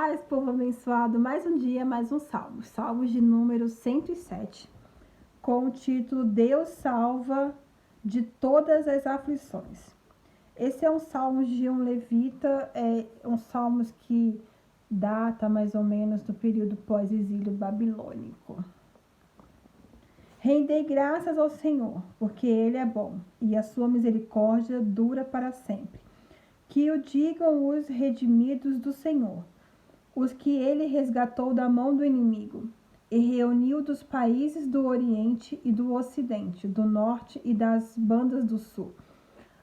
paz, povo abençoado. Mais um dia, mais um salmo. Salmos de número 107, com o título Deus salva de todas as aflições. Esse é um salmo de um levita, um salmo que data mais ou menos do período pós-exílio babilônico. Rendei graças ao Senhor, porque Ele é bom, e a sua misericórdia dura para sempre. Que o digam os redimidos do Senhor, os que Ele resgatou da mão do inimigo, e reuniu dos países do Oriente e do Ocidente, do Norte e das bandas do Sul.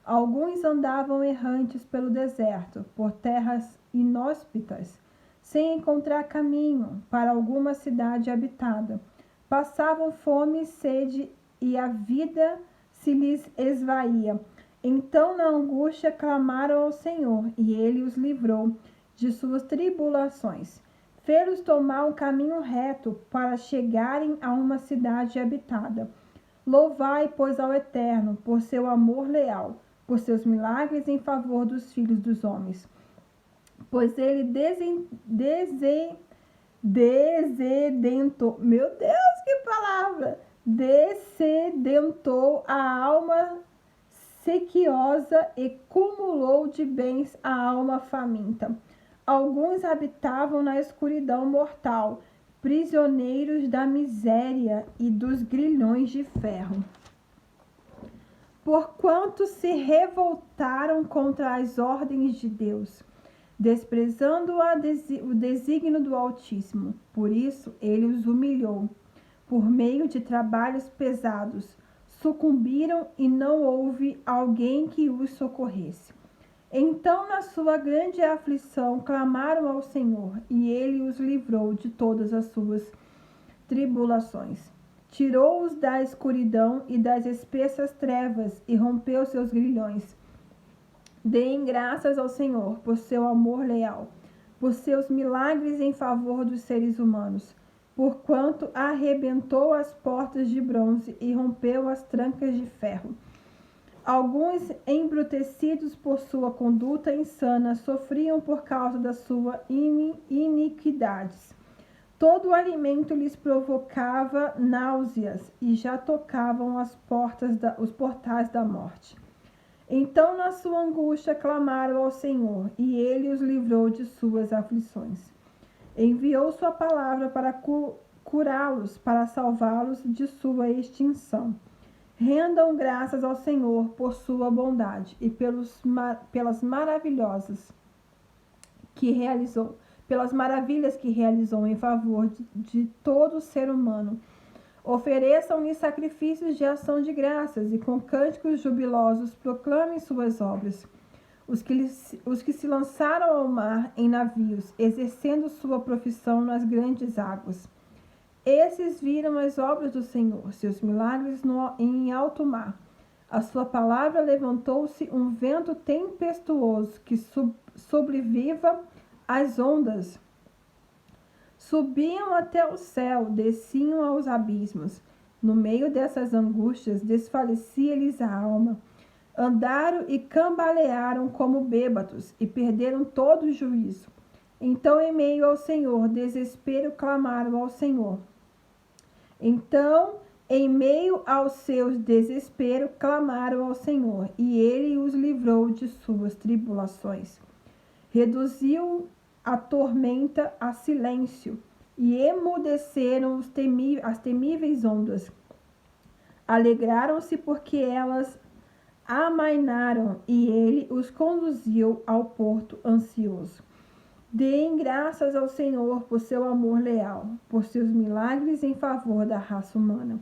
Alguns andavam errantes pelo deserto, por terras inóspitas, sem encontrar caminho para alguma cidade habitada. Passavam fome e sede, e a vida se lhes esvaía. Então, na angústia, clamaram ao Senhor, e Ele os livrou de suas tribulações. Fê-los tomar um caminho reto para chegarem a uma cidade habitada. Louvai, pois, ao Eterno, por seu amor leal, por seus milagres em favor dos filhos dos homens. Pois Ele descedentou, meu Deus, que palavra! Descedentou a alma sequiosa e cumulou de bens a alma faminta. Alguns habitavam na escuridão mortal, prisioneiros da miséria e dos grilhões de ferro. Porquanto se revoltaram contra as ordens de Deus, desprezando o desígnio do Altíssimo. Por isso ele os humilhou. Por meio de trabalhos pesados, sucumbiram e não houve alguém que os socorresse. Então, na sua grande aflição, clamaram ao Senhor, e Ele os livrou de todas as suas tribulações. Tirou-os da escuridão e das espessas trevas, e rompeu seus grilhões. Deem graças ao Senhor por seu amor leal, por seus milagres em favor dos seres humanos, porquanto arrebentou as portas de bronze e rompeu as trancas de ferro. Alguns, embrutecidos por sua conduta insana, sofriam por causa da sua iniquidades. Todo o alimento lhes provocava náuseas e já tocavam os portais da morte. Então, na sua angústia, clamaram ao Senhor, e Ele os livrou de suas aflições. Enviou sua palavra para curá-los, para salvá-los de sua extinção. Rendam graças ao Senhor por sua bondade e pelas maravilhas que realizou em favor de todo ser humano. Ofereçam-lhe sacrifícios de ação de graças e com cânticos jubilosos proclamem suas obras. Os que se lançaram ao mar em navios, exercendo sua profissão nas grandes águas. Esses viram as obras do Senhor, seus milagres em alto mar. A sua palavra levantou-se um vento tempestuoso que sobreviva às ondas. Subiam até o céu, desciam aos abismos. No meio dessas angústias, desfalecia-lhes a alma. Andaram e cambalearam como bêbados e perderam todo o juízo. Então, em meio ao Senhor, desespero, clamaram ao Senhor. Então, em meio aos seus desesperos, clamaram ao Senhor, e Ele os livrou de suas tribulações. Reduziu a tormenta a silêncio, e emudeceram as temíveis ondas. Alegraram-se porque elas amainaram, e Ele os conduziu ao porto ansioso. Deem graças ao Senhor por seu amor leal, por seus milagres em favor da raça humana.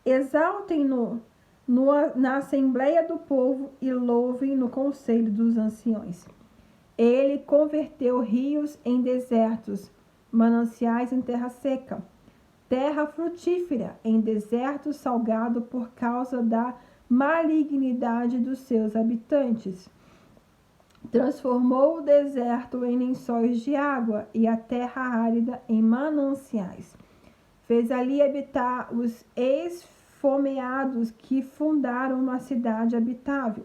Exaltem-no na assembleia do povo e louvem no conselho dos anciões. Ele converteu rios em desertos, mananciais em terra seca, terra frutífera em deserto salgado por causa da malignidade dos seus habitantes. Transformou o deserto em lençóis de água e a terra árida em mananciais. Fez ali habitar os esfomeados que fundaram uma cidade habitável.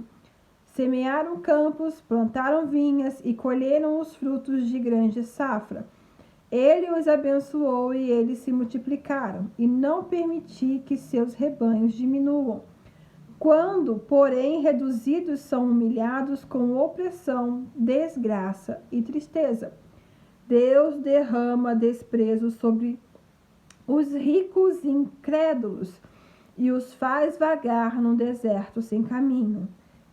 Semearam campos, plantaram vinhas e colheram os frutos de grande safra. Ele os abençoou e eles se multiplicaram, e não permitiu que seus rebanhos diminuam. Quando, porém, reduzidos são humilhados com opressão, desgraça e tristeza, Deus derrama desprezo sobre os ricos e incrédulos e os faz vagar num deserto sem caminho.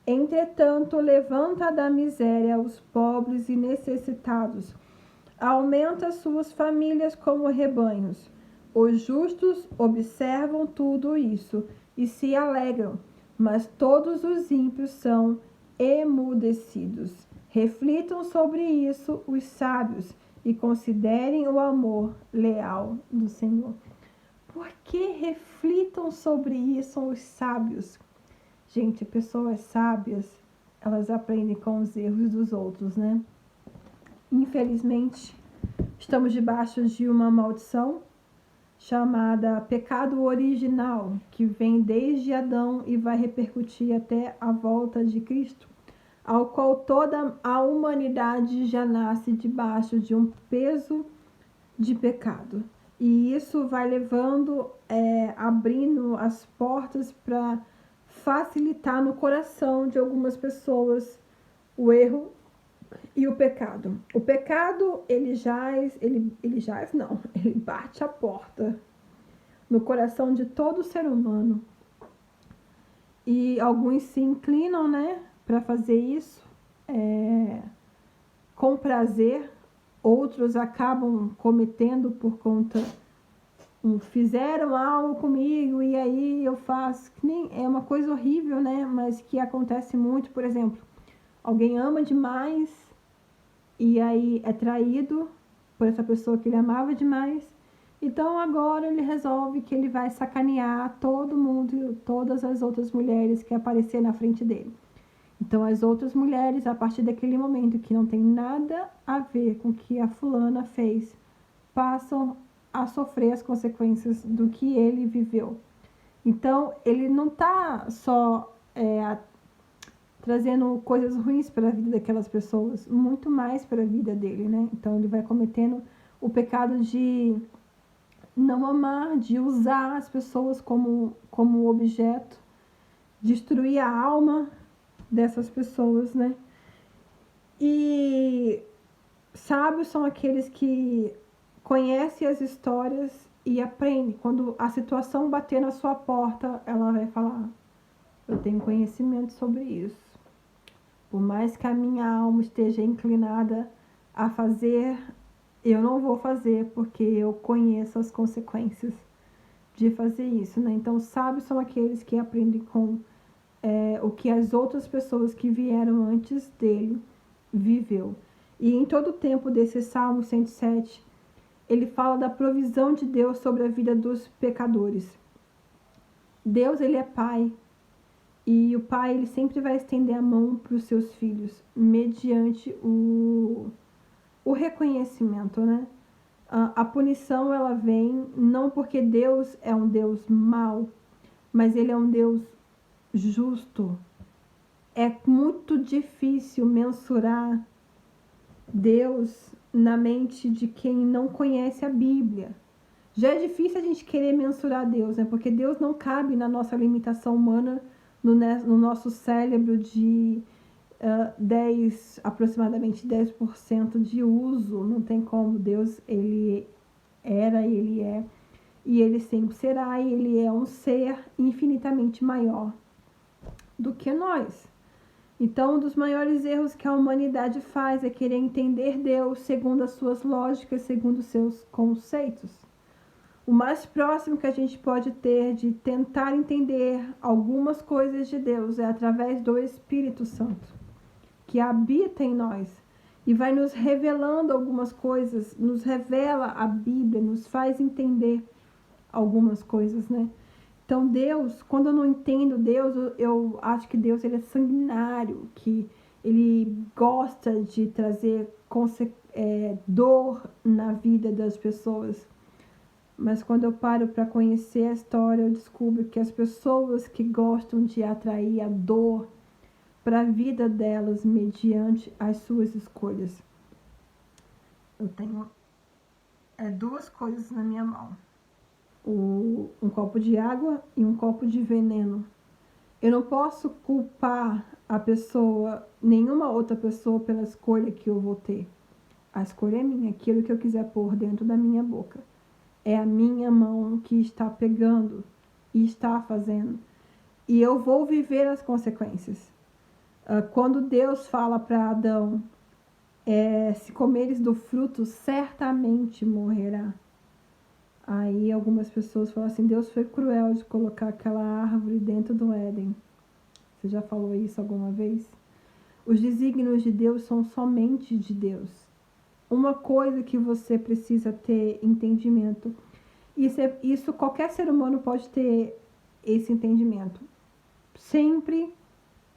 Entretanto, levanta da miséria os pobres e necessitados, aumenta suas famílias como rebanhos. Os justos observam tudo isso e se alegram, mas todos os ímpios são emudecidos. Reflitam sobre isso os sábios e considerem o amor leal do Senhor. Por que reflitam sobre isso os sábios? Gente, pessoas sábias, elas aprendem com os erros dos outros, né? Infelizmente, estamos debaixo de uma maldição chamada pecado original, que vem desde Adão e vai repercutir até a volta de Cristo, ao qual toda a humanidade já nasce debaixo de um peso de pecado. E isso vai levando, abrindo as portas para facilitar no coração de algumas pessoas o erro e o pecado. O pecado, ele bate a porta no coração de todo ser humano. E alguns se inclinam, né, para fazer isso com prazer. Outros acabam cometendo por conta, fizeram algo comigo e aí eu faço. É uma coisa horrível, né, mas que acontece muito. Por exemplo, alguém ama demais e aí é traído por essa pessoa que ele amava demais. Então agora ele resolve que ele vai sacanear todo mundo, todas as outras mulheres que aparecer na frente dele. Então as outras mulheres, a partir daquele momento que não tem nada a ver com o que a fulana fez, passam a sofrer as consequências do que ele viveu. Então ele não está só trazendo coisas ruins para a vida daquelas pessoas, muito mais para a vida dele, né? Então ele vai cometendo o pecado de não amar, de usar as pessoas como objeto, destruir a alma dessas pessoas, né? E sábios são aqueles que conhecem as histórias e aprendem. Quando a situação bater na sua porta, ela vai falar: eu tenho conhecimento sobre isso. Por mais que a minha alma esteja inclinada a fazer, eu não vou fazer, porque eu conheço as consequências de fazer isso, né? Então, sábios são aqueles que aprendem com o que as outras pessoas que vieram antes dele viveu. E em todo o tempo desse Salmo 107, ele fala da provisão de Deus sobre a vida dos pecadores. Deus, ele é Pai. E o pai, ele sempre vai estender a mão para os seus filhos, mediante o reconhecimento, né? A punição, ela vem não porque Deus é um Deus mau, mas ele é um Deus justo. É muito difícil mensurar Deus na mente de quem não conhece a Bíblia. Já é difícil a gente querer mensurar Deus, né? Porque Deus não cabe na nossa limitação humana, no nosso cérebro de aproximadamente 10% de uso. Não tem como. Deus, ele era, ele é, e ele sempre será, e ele é um ser infinitamente maior do que nós. Então, um dos maiores erros que a humanidade faz é querer entender Deus segundo as suas lógicas, segundo os seus conceitos. O mais próximo que a gente pode ter de tentar entender algumas coisas de Deus é através do Espírito Santo, que habita em nós e vai nos revelando algumas coisas, nos revela a Bíblia, nos faz entender algumas coisas, né? Então Deus, quando eu não entendo Deus, eu acho que Deus, ele é sanguinário, que ele gosta de trazer dor na vida das pessoas. Mas quando eu paro para conhecer a história, eu descubro que as pessoas que gostam de atrair a dor para a vida delas mediante as suas escolhas. Eu tenho duas coisas na minha mão. Um copo de água e um copo de veneno. Eu não posso culpar a pessoa, nenhuma outra pessoa, pela escolha que eu vou ter. A escolha é minha, aquilo que eu quiser pôr dentro da minha boca. É a minha mão que está pegando e está fazendo. E eu vou viver as consequências. Quando Deus fala para Adão, se comeres do fruto, certamente morrerá. Aí algumas pessoas falam assim, Deus foi cruel de colocar aquela árvore dentro do Éden. Você já falou isso alguma vez? Os desígnios de Deus são somente de Deus. Uma coisa que você precisa ter entendimento. Isso qualquer ser humano pode ter esse entendimento. Sempre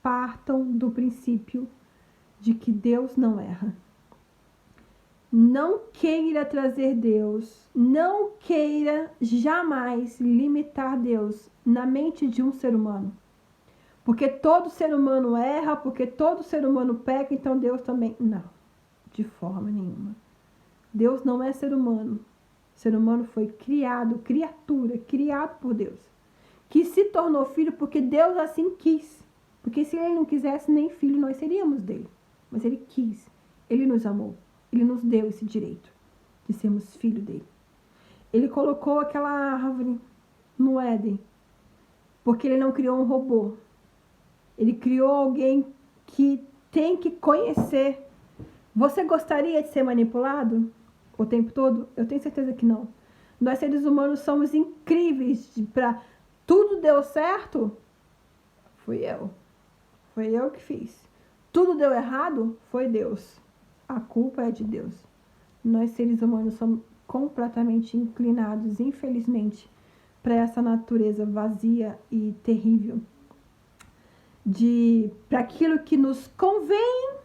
partam do princípio de que Deus não erra. Não queira trazer Deus, não queira jamais limitar Deus na mente de um ser humano. Porque todo ser humano erra, porque todo ser humano peca, então Deus também. Não, de forma nenhuma. Deus não é ser humano. O ser humano foi criado, criatura, criado por Deus. Que se tornou filho porque Deus assim quis. Porque se ele não quisesse, nem filho nós seríamos dele. Mas ele quis, ele nos amou. Ele nos deu esse direito de sermos filho dele. Ele colocou aquela árvore no Éden, porque ele não criou um robô. Ele criou alguém que tem que conhecer. Você gostaria de ser manipulado o tempo todo? Eu tenho certeza que não. Nós seres humanos somos incríveis para tudo deu certo. Fui eu. Foi eu que fiz. Tudo deu errado? Foi Deus. A culpa é de Deus. Nós, seres humanos, somos completamente inclinados, infelizmente, para essa natureza vazia e terrível. Para aquilo que nos convém,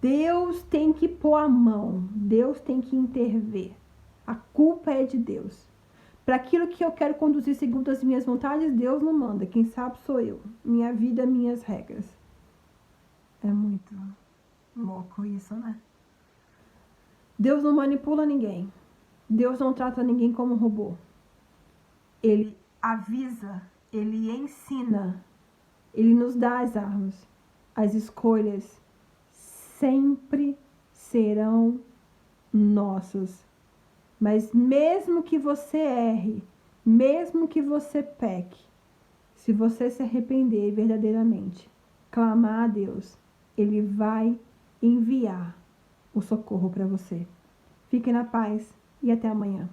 Deus tem que pôr a mão. Deus tem que intervir. A culpa é de Deus. Para aquilo que eu quero conduzir segundo as minhas vontades, Deus não manda. Quem sabe sou eu. Minha vida, minhas regras. É muito louco isso, né? Deus não manipula ninguém. Deus não trata ninguém como um robô. Ele avisa, ele ensina, ele nos dá as armas. As escolhas sempre serão nossas. Mas mesmo que você erre, mesmo que você peque, se você se arrepender verdadeiramente, clamar a Deus, Ele vai enviar o socorro para você. Fique na paz e até amanhã.